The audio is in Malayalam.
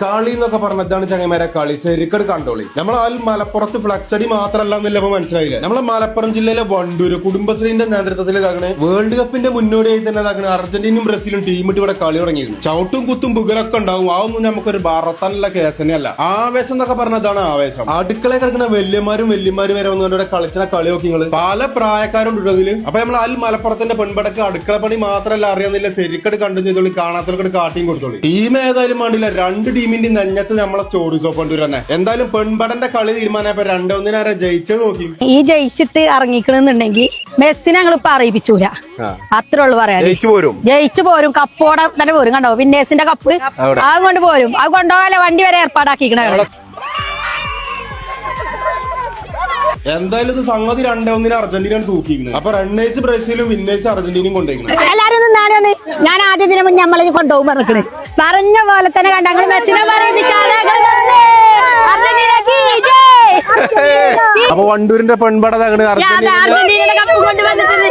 കളി എന്നൊക്കെ പറഞ്ഞതാണ് ചങ്ങന്മാരെ കളി ശരിക്കട് കണ്ടോളി. നമ്മൾ ആ മലപ്പുറത്ത് ഫ്ലക്സ് അടി മാത്രല്ല എന്നല്ല ഇപ്പൊ മനസ്സിലായില്ലേ. നമ്മളെ മലപ്പുറം ജില്ലയിലെ വണ്ടൂര് കുടുംബശ്രീന്റെ നേതൃത്വത്തിൽ ഇതാകണേ വേൾഡ് കപ്പിന്റെ മുന്നോടിയായി തന്നെ ഇതാകണേ അർജന്റീനയും ബ്രസീലും ടീമിട്ട് ഇവിടെ കളി തുടങ്ങിയിരുന്നു. ചവിട്ടും കുത്തും ബുഗലൊക്കെ ഉണ്ടാവും. അതൊന്നും നമുക്കൊരു പറത്താനുള്ള കേസ് തന്നെയല്ല. ആവേശം എന്നൊക്കെ പറഞ്ഞതാണ് ആവേശം. അടുക്കളയിൽ കിടക്കുന്ന വല്യമാരും വരെ വന്നുകൊണ്ട് കളിച്ച കളി നോക്കിങ്ങള് പല പ്രായക്കാരും ഉള്ളതില്. അപ്പൊ നമ്മൾ ആ മലപ്പുറത്തിന്റെ പെൺപടക്ക് അടുക്കള പണി മാത്രമല്ല അറിയാന്നില്ല ശരിക്കട് കണ്ടു ചെയ്തോളി, കാണാത്തവർക്ക് കാട്ടിയും കൊടുത്തോളി. ടീം ഏതായാലും വേണ്ടില്ല, രണ്ട് ടീമിന്റെ നെഞ്ഞത്ത് നമ്മളെ സ്റ്റോറീസ് ഓഫ് കൊണ്ടുവരണേ. എന്തായാലും പെൺപടന്റെ കളി തീരുമാനമായപ്പോ 2-1 ജയിച്ചത് നോക്കി. ഈ ജയിച്ചിട്ട് ഇറങ്ങിക്കണെന്നുണ്ടെങ്കിൽ മെസ്സിനെ ഞങ്ങൾ ഇപ്പൊ അറിയിപ്പിച്ചൂല, അത്രേ ഉള്ളു പറയാൻ. ജയിച്ചു പോരും, കപ്പോടെ തന്നെ പോരും. കണ്ടോ വിന്നേഴ്സിന്റെ കപ്പ് അത് കൊണ്ട് പോരും. അത് കൊണ്ടുപോകാൻ വണ്ടി വരെ ഏർപ്പാടാക്കിക്കണേ. എന്തായാലും ഇത് സംഗതി 2-1 അർജന്റീനയാണ് തൂക്കിയിരിക്കുന്നത്. അപ്പൊ റണ്ണേഴ്സ് ബ്രസീലും വിന്നേഴ്സ് അർജന്റീനയും കൊണ്ടുപോയിരിക്കുന്നത്. എല്ലാരും നിന്നാണ് ഞാൻ ആദ്യം ദിനം മുന്നേ നമ്മളെ കൊണ്ടുപോകും പറഞ്ഞേ. പറഞ്ഞ പോലെ തന്നെ കണ്ട ഞങ്ങൾ മെസ്സിനെ പറയിപ്പിക്കാതെ. അപ്പൊ വണ്ടൂരിന്റെ പെൺപട അർജന്റീനയുടെ കപ്പ് കൊണ്ടുവന്നിട്ടുണ്ട്.